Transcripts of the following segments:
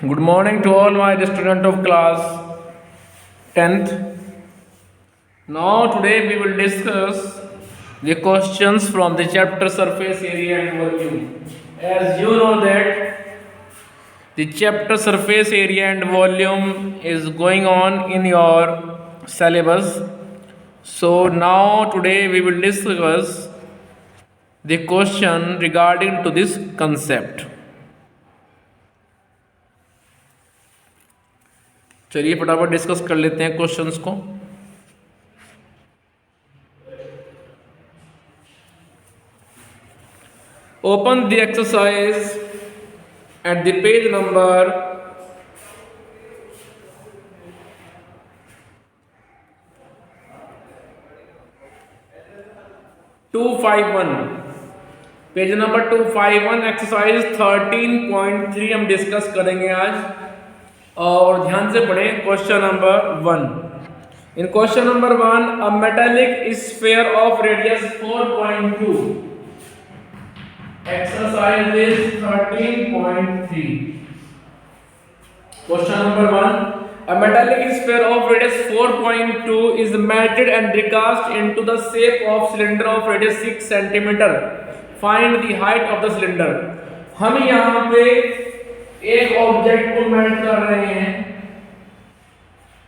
Good morning to all my student of class 10th. Now today we will discuss the questions from the chapter surface area and volume. As you know that the chapter surface area and volume is going on in your syllabus. So now today we will discuss the question regarding to this concept. चलिए फटाफट discuss कर लेते हैं questions को। Open the exercise at the page number 251। Page number 251 exercise 13.3 हम discuss करेंगे आज। और ध्यान से पढ़ें question number 1। In question number 1, a metallic sphere of radius 4.2। Exercise is 13.3। Question number 1, a metallic sphere of radius 4.2 is melted and recast into the shape of cylinder of radius 6 cm. Find the height of the cylinder. हम यहाँ पे एक object को melt कर रहे हैं।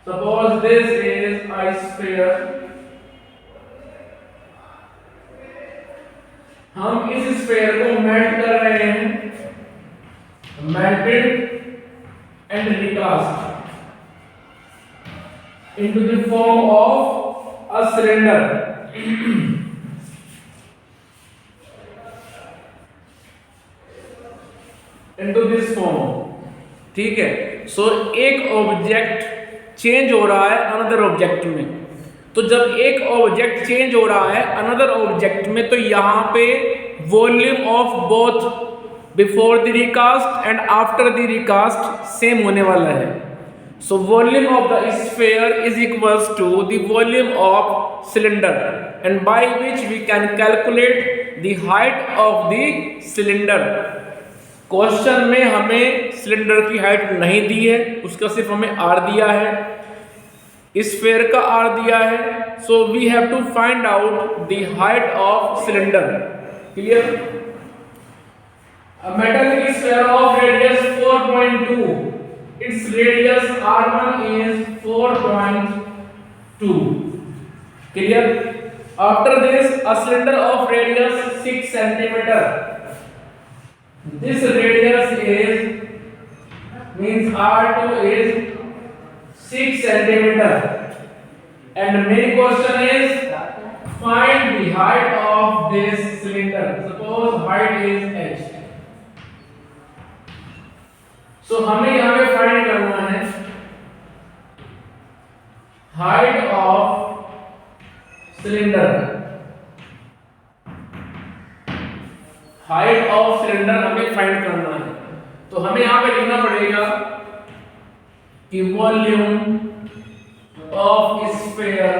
Suppose this is a sphere. हम इस स्फीयर को मेल्ट कर रहे हैं, melted and recast into the form of a cylinder. into this form, ठीक है। सो एक ऑब्जेक्ट चेंज हो रहा है अनदर ऑब्जेक्ट में। तो जब एक ऑब्जेक्ट चेंज हो रहा है अनदर ऑब्जेक्ट में, तो यहां पे volume of both before the recast and after the recast same होने वाला है। So volume of the sphere is equals to the volume of cylinder, and by which we can calculate the height of the cylinder. Question में हमें cylinder की height नहीं दी है, उसका सिर्फ हमें आर दिया है, स्फीयर का आर दिया है। So we have to find out the height of cylinder. Clear? A metallic sphere of radius 4.2. Its radius R1 is 4.2. Clear? After this, a cylinder of radius 6 cm. This radius means R2 is 6 cm. And main question is find the height of this cylinder. Suppose height is h. So हमें यहाँ पे find करना है height of cylinder. Height of cylinder हमें find करना है। तो हमें यहाँ पे लिखना पड़ेगा कि volume of sphere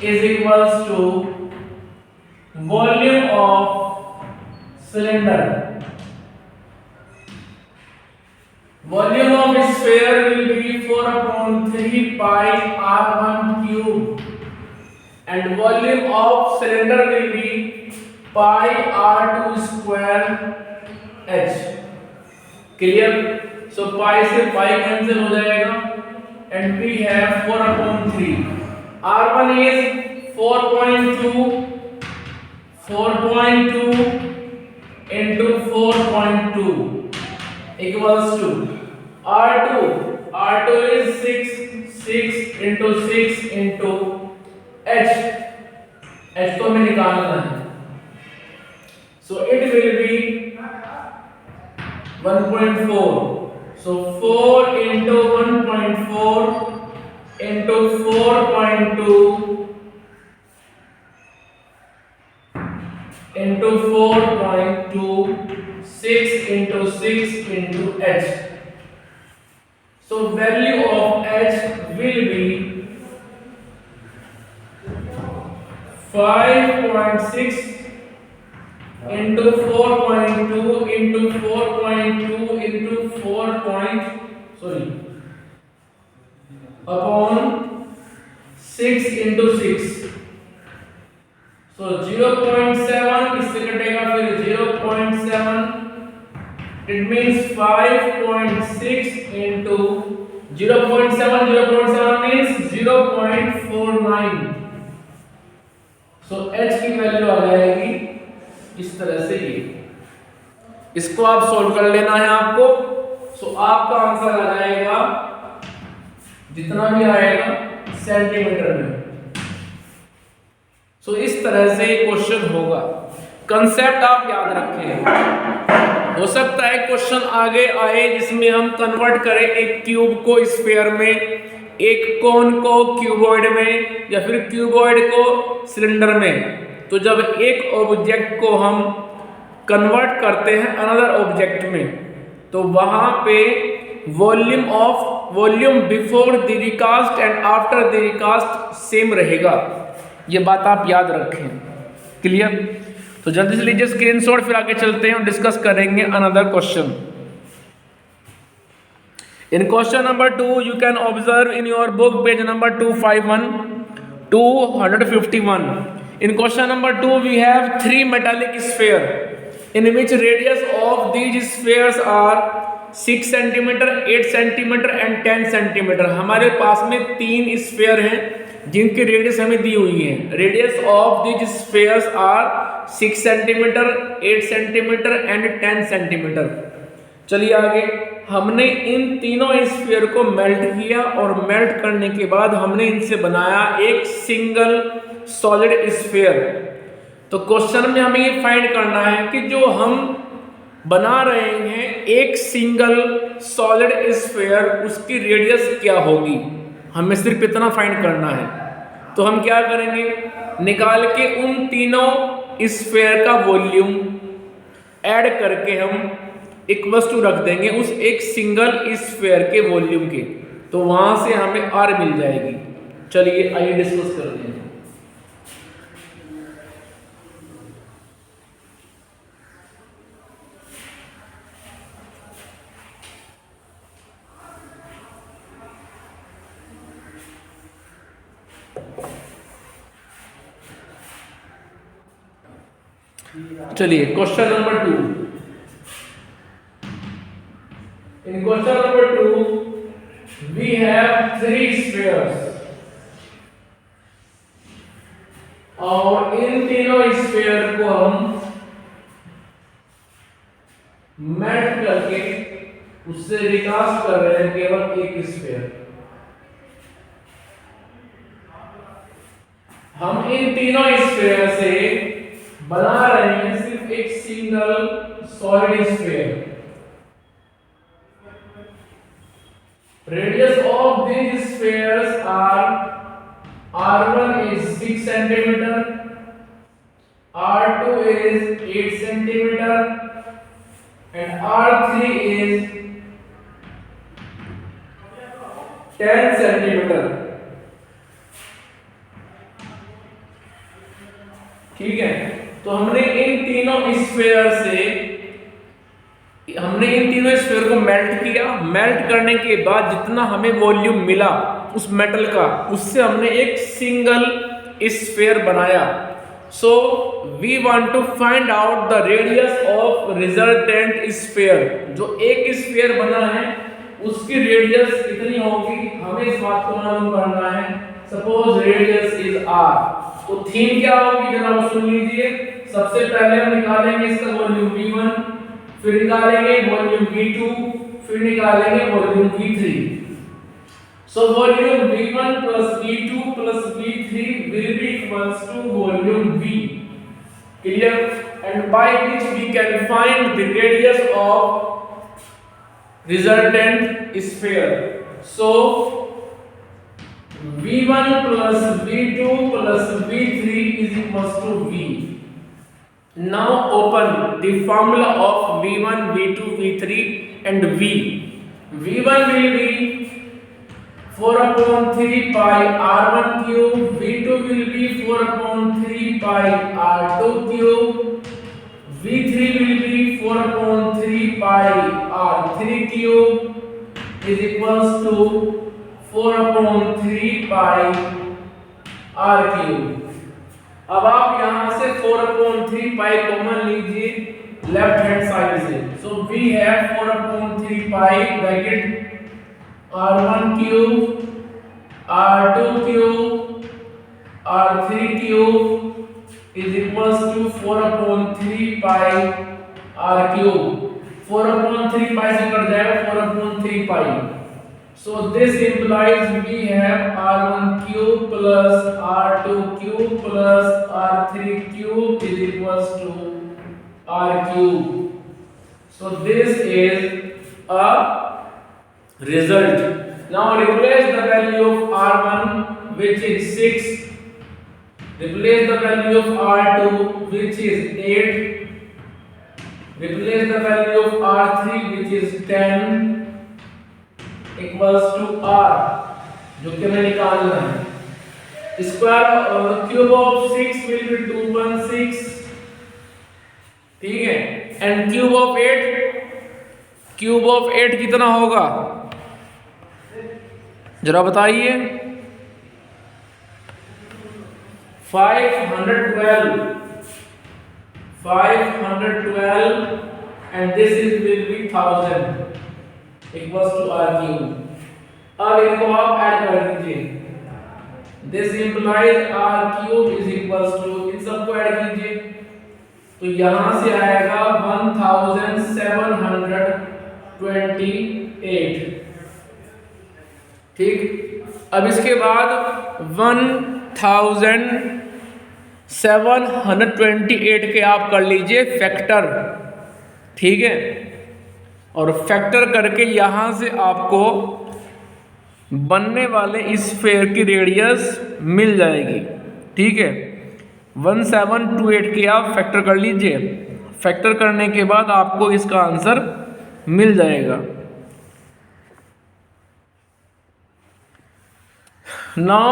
is equals to volume of cylinder. Volume of sphere will be 4/3 pi r1 cube, and volume of cylinder will be pi r2 square h. Clear? So pi से pi cancel हो जाएगा, and we have 4/3. r1 is 4.2 into 4.2 equals to R2 is 6 into 6 into h को हमें निकालना है। So it will be 1.4. So 4 into 1.4 into 4.2 into 4.2, 6 into 6 into h. So value of h will be 5.6 into 4.2 into 4.2 into 4 upon 6 into 6, so 0.7 इससे कटेगा फिर 0.7, it means 5.6 into 0.7 means 0.49, so h की value आ जाएगी इस तरह से। ये इसको आप सॉल्व कर लेना है आपको, सो आपका आंसर आ जाएगा जितना भी आएगा सेंटीमीटर में। सो इस तरह से क्वेश्चन होगा, कंसेप्ट आप याद रखें। हो सकता है क्वेश्चन आगे आए जिसमें हम कन्वर्ट करें एक क्यूब को स्फीयर में, एक कोन को क्यूबॉइड में, या फिर क्यूबॉइड को सिलेंडर में। तो जब एक ऑब्जेक्ट को हम कन्वर्ट करते हैं अनदर ऑब्जेक्ट में, तो वहां पे volume before the recast and after the recast same रहेगा। ये बात आप याद रखें। क्लियर? तो जल्दी से लीजिए स्क्रीनशॉट, फिर आगे चलते हैं और डिस्कस करेंगे another question. In question number 2 you can observe in your book page number 251. In question number 2 we have 3 metallic sphere in which radius of these spheres are 6 cm, 8 cm and 10 cm। हमारे पास में 3 sphere हैं जिनकी radius हमें दी हुई है। Radius of these spheres are 6 cm, 8 cm and 10 cm। चलिए आगे, हमने इन तीनों स्फीयर को मेल्ट किया और मेल्ट करने के बाद हमने इनसे बनाया एक सिंगल सॉलिड स्फीयर। तो क्वेश्चन में हमें ये फाइंड करना है कि जो हम बना रहे हैं एक सिंगल सॉलिड स्फीयर, उसकी रेडियस क्या होगी। हमें सिर्फ इतना फाइंड करना है। तो हम क्या करेंगे, निकाल के उन तीनों स्फीयर का वॉल्यूम ऐड करके हम इक्वल्स टू रख देंगे उस एक सिंगल स्फीयर के वॉल्यूम के, तो वहां से हमें आर मिल जाएगी। चलिए आइए डिस्कस करते हैं। चलिए question number 2। In question number 2 we have 3 spheres और इन तीनों स्फीयर को हम मेल्ट करके उससे रिकास्ट कर रहे हैं केवल एक स्फीयर। हम इन तीनों स्फीयर से बना रहे हैं सिर्फ एक single solid sphere. Radius of these spheres are R1 is 6 cm, R2 is 8 cm and R3 is 10 cm। ठीक है, तो हमने इन तीनों स्फीयर को मेल्ट किया। मेल्ट करने के बाद जितना हमें वॉल्यूम मिला उस मेटल का, उससे हमने एक सिंगल स्फीयर बनाया। So we want to find out the radius of resultant sphere. जो एक स्फीयर बना है उसकी रेडियस कितनी होगी, हमें इस बात को मालूम करना है। सपोज रेडियस इज आर, तो थीम क्या होगी जरा वो सुन लीजिए। सबसे पहले हम निकालेंगे इसका वॉल्यूम V1, फिर निकालेंगे वॉल्यूम V2, फिर निकालेंगे volume V3। So volume V1 plus V2 plus V3 will be equals to volume V। Clear? And by which we can find the radius of resultant sphere। So V1 plus V2 plus V3 is equals to V। Now open the formula of V1, V2, V3 and V। V1 will be 4/3 pi R1 cube, V2 will be 4/3 pi R2 cube, V3 will be 4/3 pi r 3 cube is equals to 4/3 pi r cube। अब आप यहां से 4/3 pi common लीजिए left hand side से। So we have 4/3 pi bracket r1 cube r2 cube r3 cube is equals to 4/3 pi r cube। 4/3 pi से cut जाएगा 4/3 pi। So this implies we have r1 cube plus r2 cube plus r3 cube is equals to r cube। So this is a result। Now replace the value of r1 which is 6, replace the value of r2 which is 8, replace the value of r3 which is 10 equals to r, जो कि हमें निकालना है। Square cube of 6 will be 216, ठीक है, and cube of 8 कितना होगा जरा बताइए। 512 and this is will be 1000 equals to r cube। अब इनको आप ऐड कर दीजिए। This implies r cube is equals to, इन सबको ऐड कीजिए तो यहां से आएगा 1728, ठीक। अब इसके बाद 1728 के आप कर लीजिए फैक्टर, ठीक है, और फैक्टर करके यहां से आपको बनने वाले इस स्फीयर की रेडियस मिल जाएगी, ठीक है। 1728 के आप फैक्टर कर लीजिए, फैक्टर करने के बाद आपको इसका आंसर मिल जाएगा। Now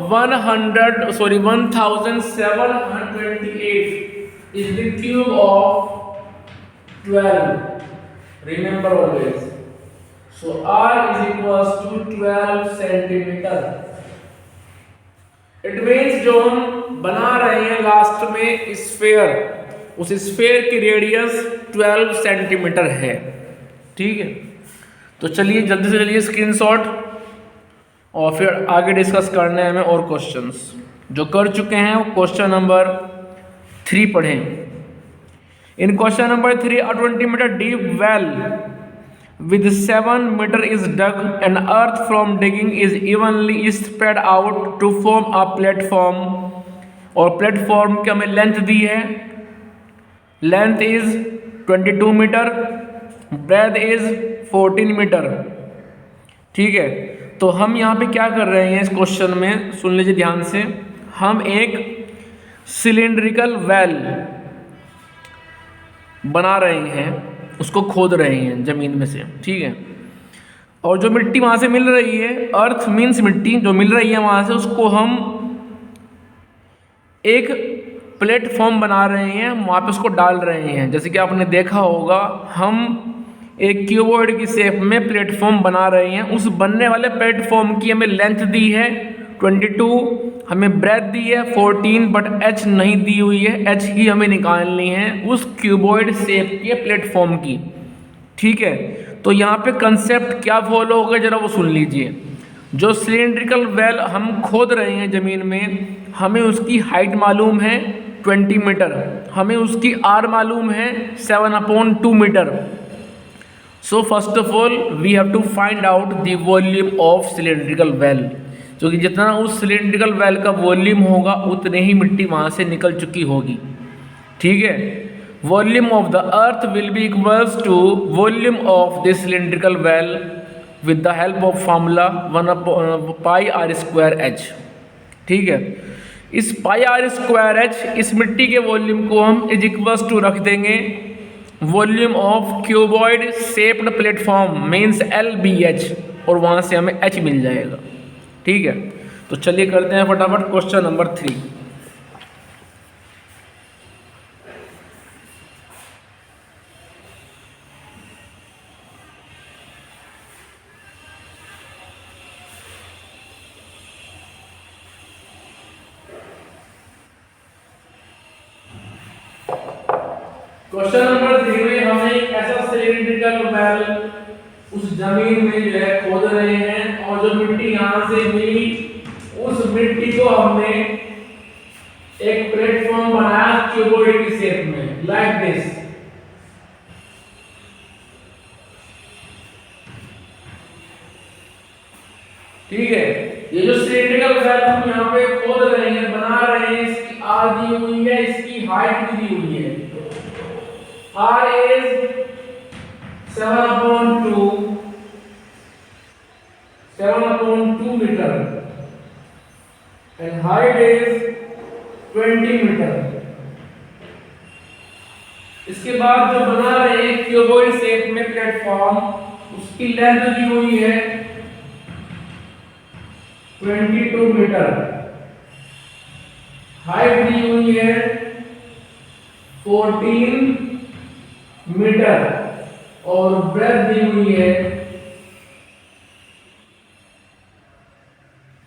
1728 is the cube of 12. Remember always. So r is equals to 12 centimeter. It means जो हम बना रहे हैं लास्ट में स्फीयर, उस स्फीयर की रेडियस 12 सेंटीमीटर है, ठीक है। तो चलिए जल्दी से चलिए स्क्रीनशॉट और फिर आगे डिस्कस करने हैं हमें और क्वेश्चंस जो कर चुके हैं। वो क्वेश्चन नंबर 3 पढ़ें। इन question number 3 a 20 meter deep well with 7 meter is dug and earth from digging is evenly spread out to form a platform। और प्लेटफॉर्म की हमें लेंथ दी है, length is 22 metre, breadth is 14 metre, ठीक है। तो हम यहाँ पे क्या कर रहे हैं इस क्वेश्चन में, सुन लीजिए ध्यान से। हम एक सिलिंड्रिकल वेल बना रहे हैं, उसको खोद रहे हैं ज़मीन में से, ठीक है। और जो मिट्टी वहाँ से मिल रही है, अर्थ मीन्स मिट्टी जो मिल रही है वहाँ से, उसको हम एक प्लेटफॉर्म बना रहे हैं, वहाँ पे उसको डाल रहे हैं। जैसे कि आपने देखा होगा, हम एक क्यूबॉइड की शेप में प्लेटफॉर्म बना रहे हैं। उस बनने वाले प्लेटफॉर्म की हमें लेंथ दी है 22, हमें ब्रेथ दी है 14, बट एच नहीं दी हुई है, एच ही हमें निकालनी है उस क्यूबॉइड शेप के प्लेटफॉर्म की, ठीक है। तो यहाँ पे कंसेप्ट क्या फॉलो होगा जरा वो सुन लीजिए। जो सिलिंड्रिकल वेल हम खोद रहे हैं ज़मीन में, हमें उसकी हाइट मालूम है 20 मीटर, हमें उसकी आर मालूम है 7/2 metre. So first of all we have to find out the volume of cylindrical well, जो कि जितना उस सिलिंड्रिकल वेल का वॉल्यूम होगा उतने ही मिट्टी वहाँ से निकल चुकी होगी, ठीक है। Volume of the earth will be equals to volume of the cylindrical well with the help of formula 1πr²h, ठीक है। इस πr²h इस मिट्टी के वॉल्यूम को हम इज इक्वल्स टू रख देंगे volume of cuboid shaped platform means LBH, और वहाँ से हमें H मिल जाएगा, ठीक है। तो चलिए करते हैं फटाफट क्वेश्चन नंबर 3। क्वेश्चन नंबर 3 में हमें एक ऐसा सिलिंड्रिकल वेल उस जमीन में जो है खोद रहे हैं और जो मिट्टी यहां से मिली उस मिट्टी को हमने एक प्लेटफॉर्म बनाया क्यूबॉइड की शेप में लाइक दिस। ठीक है, ये जो सिलिंड्रिकल वेल हम यहां पे खोद रहे हैं बना रहे हैं इसकी आर दी हुई है, इसकी हाइट भी दी हुई है। R is 7/2 meter and height is 20 meter। इसके बाद जो बना रहे हैं क्यूबॉइड शेप में प्लेटफॉर्म उसकी लेंथ दी हुई है 22 मीटर, हाइट दी हुई है 14 मीटर और ब्रेथ दी हुई है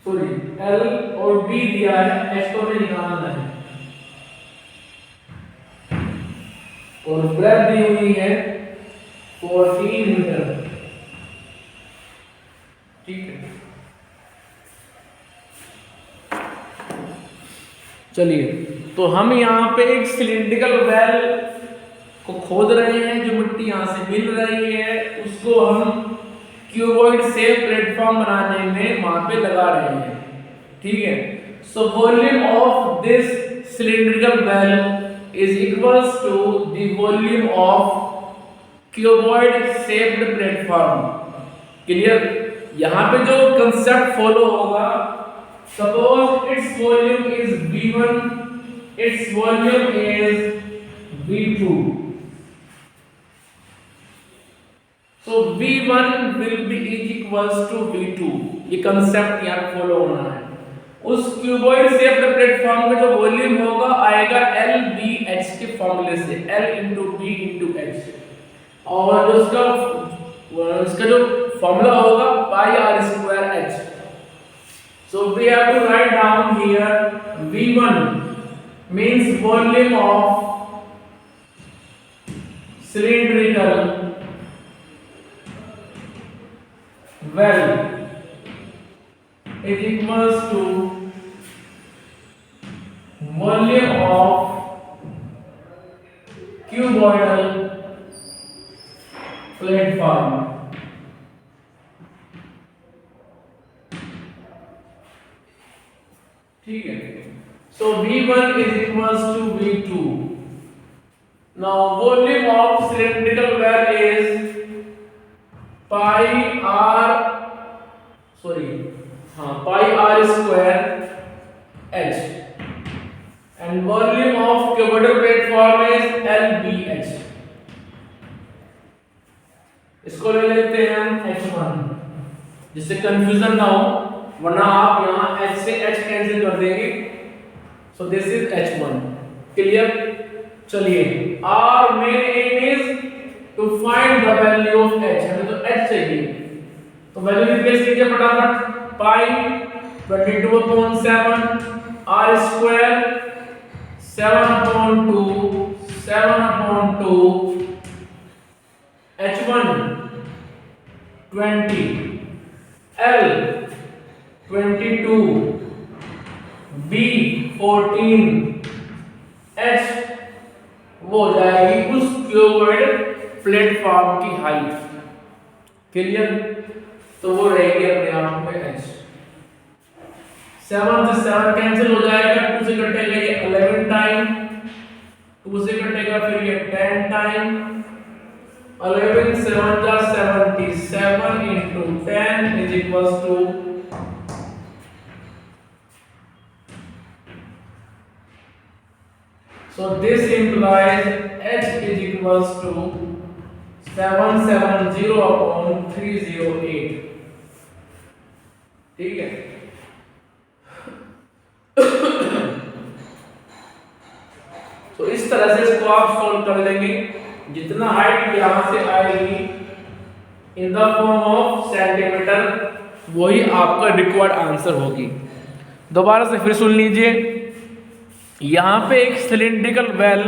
सॉरी L और B दिया है, H को हमें निकालना है और ब्रेथ दी हुई है 14 मीटर। ठीक है, चलिए तो हम यहाँ पे एक सिलिंड्रिकल वेल को खोद रहे हैं, जो मिट्टी यहाँ से मिल रही है उसको हम क्यूबॉइड शेप प्लेटफॉर्म बनाने में वहां पे लगा रहे हैं। ठीक है, so volume of this cylindrical well is equals to the volume of cuboid shaped platform. Clear? यहाँ पे जो कंसेप्ट फॉलो होगा, suppose its volume is V1, its volume is V2। So V1 will be equals to V2। ये concept यहाँ follow होना है। उस cuboid shaped platform का जो वॉल्यूम होगा आएगा LBH के फॉर्मूले से, L into B into H, और उसका जो फॉर्मूला होगा पाई r square H। So we have to write down here V1 means volume of cylindrical well is equals to volume of cuboidal platform। ठीक है, so V1 is equals to V2। now volume of cylindrical well is pi r square H and volume of cuboidal platform is LBH। इसको ले लेते हैं हम H1 जिससे confusion ना हो, वरना आप यहाँ H से H कैंसिल कर देंगे। So this is H1। Clear? चलिए, our main aim is to find the value of H। हमें तो H चाहिए, तो वैल्यू रिप्लेस कीजिए फटाफट। पाई 22/7 r square 7/2 H1 20 L 22 B 14 H वो हो जाएगी उस क्यूबॉइड प्लेटफॉर्म की हाइट। क्लियर? तो वो रहेगी अपने आप में H। 7 से 7 कैंसिल हो जाएगा, 2 से कटेगा ये 11 टाइम, 2 से कटेगा फिर ये 10 टाइम, 11 7 जा 77 into 10 is equals to so this implies H is equals to 770/308। ठीक है, तो इस तरह से इसको आप सॉल्व कर लेंगे। जितना हाइट यहां से आएगी in the form of centimetre, वही आपका रिक्वायर्ड आंसर होगी। दोबारा से फिर सुन लीजिए, यहाँ पे एक सिलिंड्रिकल वेल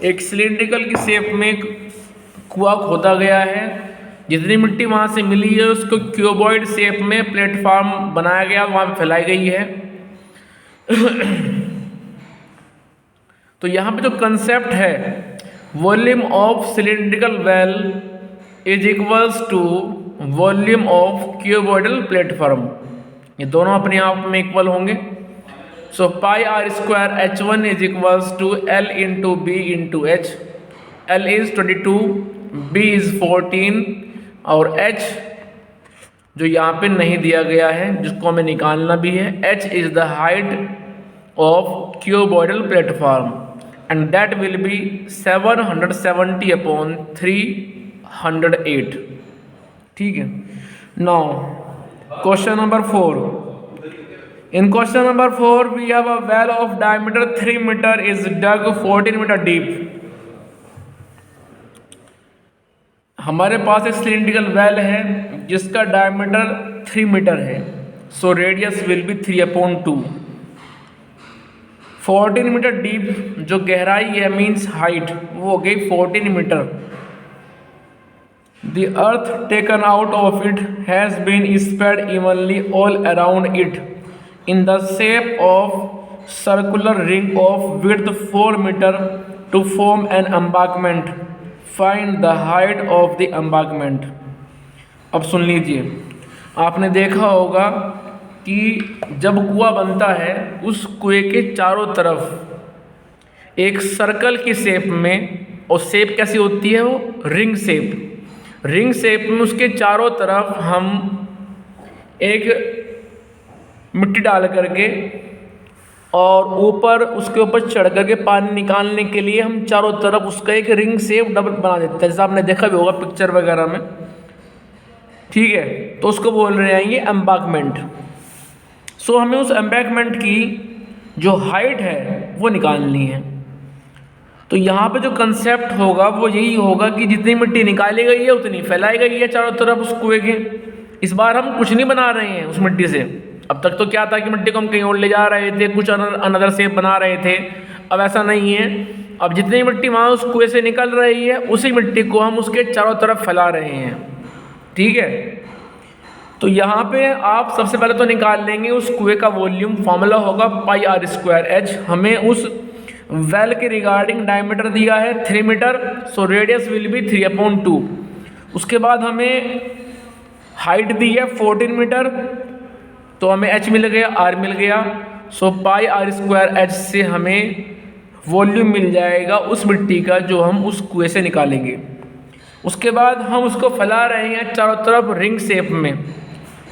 एक सिलिंड्रिकल की शेप में कुआं खोदा गया है, जितनी मिट्टी वहाँ से मिली है उसको क्यूबॉइड शेप में प्लेटफॉर्म बनाया गया, वहाँ पे फैलाई गई है। तो यहाँ पे जो कंसेप्ट है, volume of cylindrical well is equals to volume of cuboidal platform, ये दोनों अपने आप में इक्वल होंगे। So pi are square H1 is equals to L into B into H. L is 22, B is 14 और H जो यहाँ पे नहीं दिया गया है, जिसको हमें निकालना भी है, H is the height of cuboidal platform and that will be 770 upon 308। ठीक है। Now question number 4। In question number 4 we have a well of diameter 3 meter is dug 14 meter deep। हमारे पास एक सिलिंड्रिकल वेल है जिसका diameter 3 metre है, so radius will be 3/2। 14 metre deep जो गहराई है मीन्स हाइट, वो हो गई 14 metre. The earth taken out of it has been spread evenly all around it in the shape of circular ring of width 4 meter to form an embankment. Find the height of the embankment। अब सुन लीजिए, आपने देखा होगा कि जब कुआं बनता है उस कुएं के चारों तरफ एक सर्कल की शेप में, और शेप कैसी होती है, वो रिंग शेप। रिंग शेप में उसके चारों तरफ हम एक मिट्टी डाल करके और ऊपर उसके ऊपर चढ़ करके पानी निकालने के लिए हम चारों तरफ उसका एक रिंग शेप डबल बना देते हैं, जैसा आपने देखा भी होगा पिक्चर वगैरह में। ठीक है, तो उसको बोल रहे हैं ये एम्बैंकमेंट। सो हमें उस एम्बैंकमेंट की जो हाइट है वो निकालनी है। तो यहाँ पे जो कंसेप्ट होगा वो यही होगा कि जितनी मिट्टी निकाली गई है उतनी फैलाई गई है चारों तरफ उस कुएं के। इस बार हम कुछ नहीं बना रहे हैं उस मिट्टी से। अब तक तो क्या था कि मिट्टी को हम कहीं और ले जा रहे थे, कुछ अनदर शेप बना रहे थे, अब ऐसा नहीं है। अब जितनी मिट्टी वहाँ उस कुएं से निकल रही है उसी मिट्टी को हम उसके चारों तरफ फैला रहे हैं। ठीक है, तो यहाँ पे आप सबसे पहले तो निकाल लेंगे उस कुएं का वॉल्यूम। फॉर्मूला होगा पाई आर स्क्वायर एच। हमें उस वेल के रिगार्डिंग डायमीटर दिया है 3 metre, so radius will be 3/2। उसके बाद हमें हाइट दी है 14 मीटर, तो हमें h मिल गया, r मिल गया। सो पाई आर स्क्वायर एच से हमें वॉल्यूम मिल जाएगा उस मिट्टी का जो हम उस कुएं से निकालेंगे। उसके बाद हम उसको फैला रहे हैं चारों तरफ रिंग शेप में,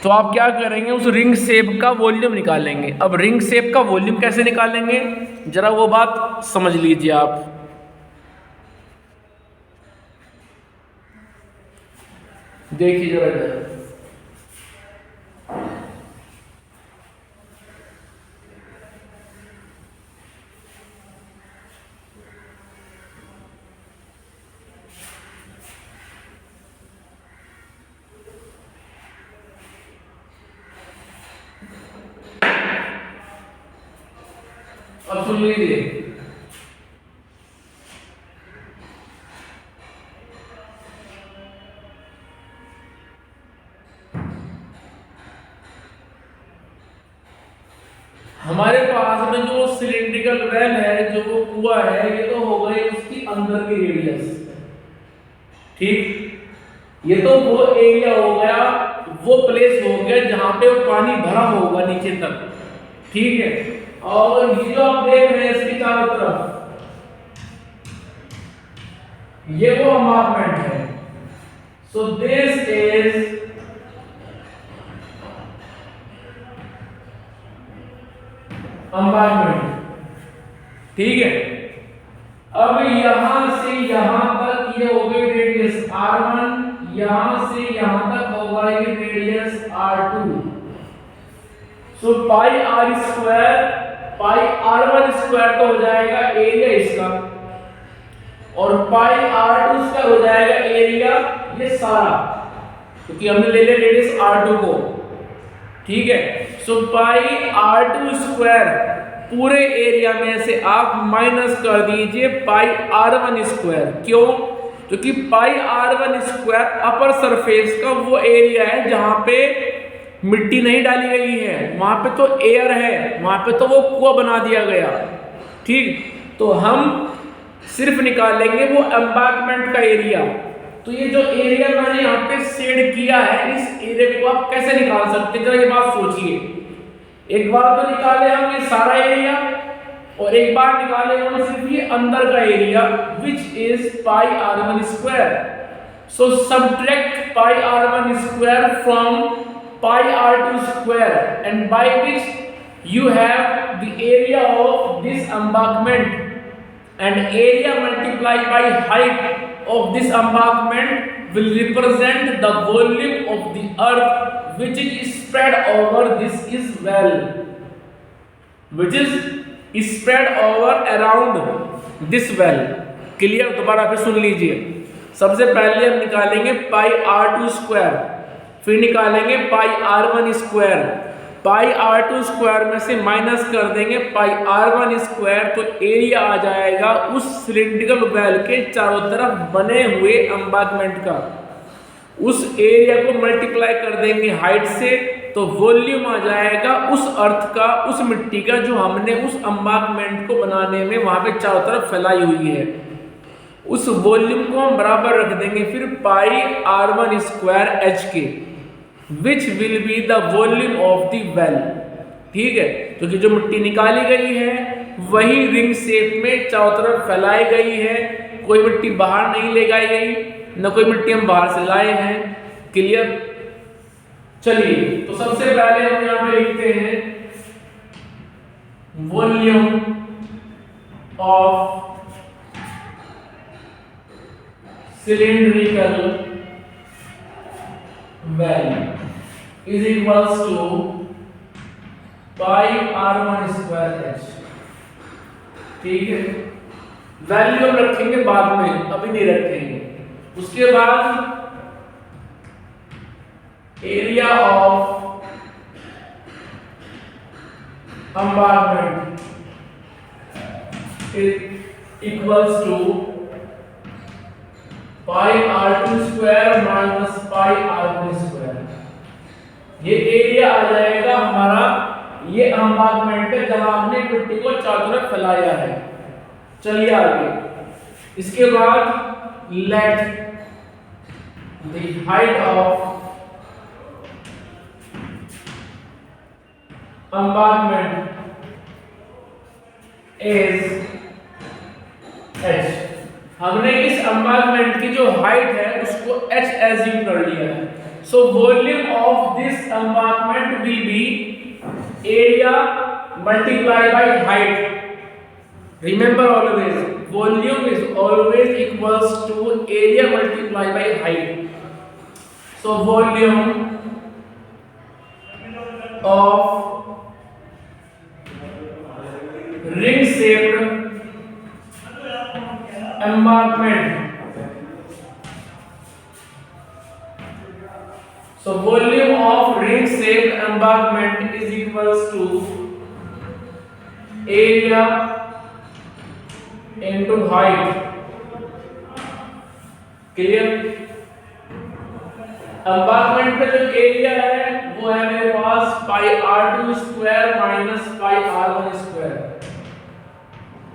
तो आप क्या करेंगे, उस रिंग शेप का वॉल्यूम निकालेंगे। अब रिंग शेप का वॉल्यूम कैसे निकालेंगे, जरा वो बात समझ लीजिए आप। देखिए जरा इधर, अब सुन लीजिए। हमारे पास में जो सिलिंड्रिकल वेल है, जो वो कुआं है, ये तो हो गई उसकी अंदर की रेडियस। ठीक, ये तो वो एरिया हो गया, वो प्लेस हो गया जहां पे वो पानी भरा होगा नीचे तक। ठीक है, और ये जो आप देख रहे हैं इसके चारों तरफ, ये वो एम्बैंकमेंट है। So this is embankment. ठीक है, अब यहां से यहां तक ये हो गई रेडियस r1, यहां से यहां तक होगा ये radius r2। So pi are square, pi r1 square तो हो जाएगा एरिया इसका, और पाई r2 स्क्वायर हो जाएगा एरिया ये सारा, क्योंकि हमने ले लिया रेडियस r2 को। ठीक है, सो पाई r2 स्क्वायर पूरे एरिया में से आप माइनस कर दीजिए पाई r1 स्क्वायर। क्यों? क्योंकि पाई r1 स्क्वायर अपर सरफेस का वो एरिया है जहां पे मिट्टी नहीं डाली गई है, वहां पे तो एयर है, वहां पे तो वो कुआं बना दिया गया। ठीक, तो हम सिर्फ निकालेंगे वो एम्बांकमेंट का एरिया। तो ये जो एरिया मैंने यहाँ पे शेड किया है, इस एरिया को आप कैसे निकाल सकते हैं, जरा ये बात सोचिए। एक बार तो निकाले हम ये सारा एरिया, और एक बार निकाले हम सिर्फ ये अंदर का area, which is pi r1 square. So subtract pi r1 square from pi r2 square, and by which you have the area of this embankment, and area multiplied by height of this embankment will represent the volume of the earth which is spread over this well, which is spread over around this well। Clear? दोबारा फिर सुन लीजिए। सबसे पहले हम निकालेंगे पाई r2 square, फिर निकालेंगे पाई r1 square, pi r2 square में से माइनस कर देंगे पाई r1 स्क्वायर, तो एरिया आ जाएगा उस सिलिंड्रिकल वेल के चारों तरफ बने हुए एम्बांकमेंट का। उस एरिया को मल्टीप्लाई कर देंगे हाइट से, तो वॉल्यूम आ जाएगा उस अर्थ का, उस मिट्टी का जो हमने उस एम्बांकमेंट को बनाने में वहां पे चारों तरफ फैलाई हुई है। उस वॉल्यूम को हम बराबर रख देंगे फिर पाई r1 स्क्वायर h के, which will be the volume of the well. ठीक है, क्योंकि जो मिट्टी निकाली गई है वही रिंग शेप में चारों तरफ फैलाई गई है, कोई मिट्टी बाहर नहीं ले गई गई, न कोई मिट्टी हम बाहर से लाए हैं। क्लियर? चलिए, तो सबसे पहले हम यहाँ पे लिखते हैं volume of cylindrical well is equals to pi r1 square h। ठीक है, वैल्यू हम रखेंगे बाद में, अभी नहीं रखेंगे। उसके बाद area of embankment is equals to pi r2 square minus pi r1 square. ये एरिया आ जाएगा हमारा, ये एम्बांकमेंट है जहां हमने मिट्टी को चारों तरफ फैलाया है। चलिए आगे, इसके बाद let the height of embankment is h। हमने इस एम्बांकमेंट की जो हाइट है उसको h एज्यूम कर लिया है। So volume of this embankment will be area multiply by height. Remember always, volume is always equals to area multiply by height. So volume of ring shaped embankment, so volume of ring shaped embankment is equals to area into height। Clear? Embankment का जो area है वो है मेरे पास pi r2 square minus pi r1 square,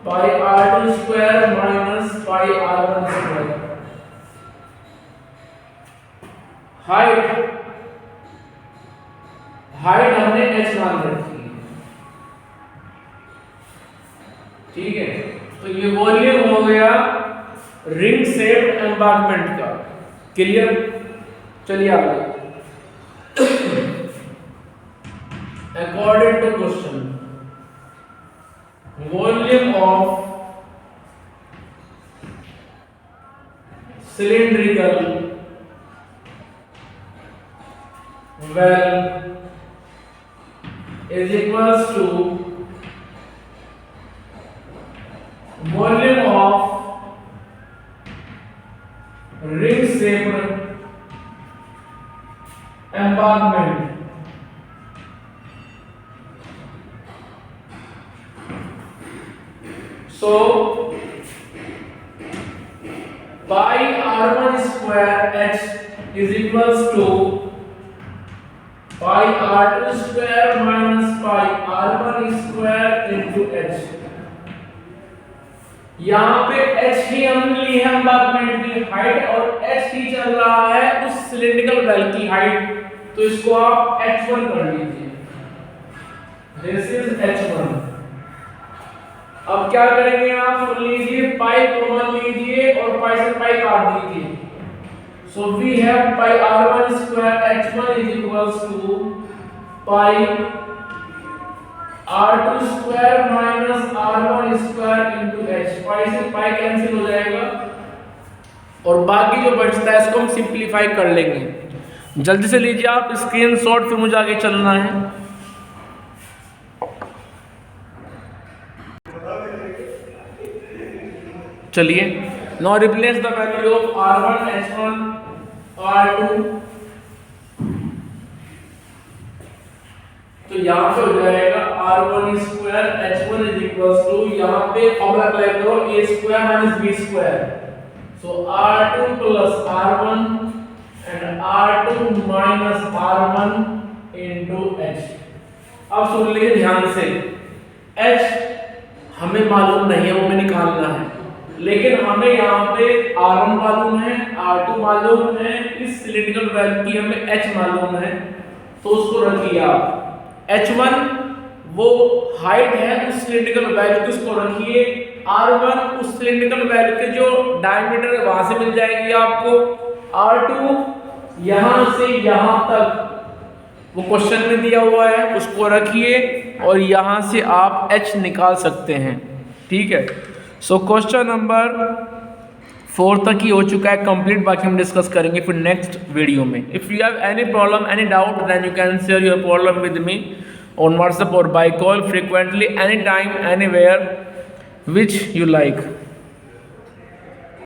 pi r2 square minus pi r1 square. Height हमने h मान रखी है। ठीक है, तो ये वॉल्यूम हो गया रिंग शेप्ड एम्बांकमेंट का। क्लियर? चलिए आगे, according to question, volume of cylindrical well is equals to volume of ring shaped embankment so pi r1 square h is equals to pi r2 square minus pi r1 square into h। यहाँ पे h ही हमने ली है compartment की height और h ही चल रहा है उस सिलिंड्रिकल वेल की हाइट, तो इसको आप h1 कर लीजिए। This is h1। अब क्या करेंगे आप, लीजिए पाई कॉमन लीजिए और पाई से पाई काट दीजिए। So we have pi r1 square h1 is equals to pi r2 square minus r1 square into h। Pi से पाई कैंसिल हो जाएगा और बाकी जो बचता है इसको हम सिंपलीफाई कर लेंगे। जल्दी से लीजिए आप स्क्रीनशॉट, फिर मुझे आगे चलना है। चलिए, now replace the value of r1 h1 r2, तो यहाँ पे हो जाएगा r1 square h1 is equals to, यहाँ पे फॉर्मूला अप्लाई करो a square minus b square, so r2 plus r1 and r2 minus r1 into h। अब सुन लीजिए ध्यान से, h हमें मालूम नहीं है, वो हमें निकालना है, लेकिन हमें यहाँ पे r1 मालूम है, r2 मालूम है, इस सिलिंड्रिकल वेल की हमें h मालूम है, तो उसको रखिए आप। h1 वो हाइट है उस सिलिंड्रिकल वेल की, उसको रखिए। r1 उस सिलिंड्रिकल वेल के जो डायमीटर है वहां से मिल जाएगी आपको। r2 यहाँ से यहाँ तक वो क्वेश्चन में दिया हुआ है, उसको रखिए और यहाँ से आप h निकाल सकते हैं। ठीक है, सो क्वेश्चन नंबर 4 तक ही हो चुका है कंप्लीट, बाकी हम डिस्कस करेंगे फिर नेक्स्ट वीडियो में। If you have any problem, any doubt, then you can share your problem with me on WhatsApp और by call frequently, any time, anywhere which you like.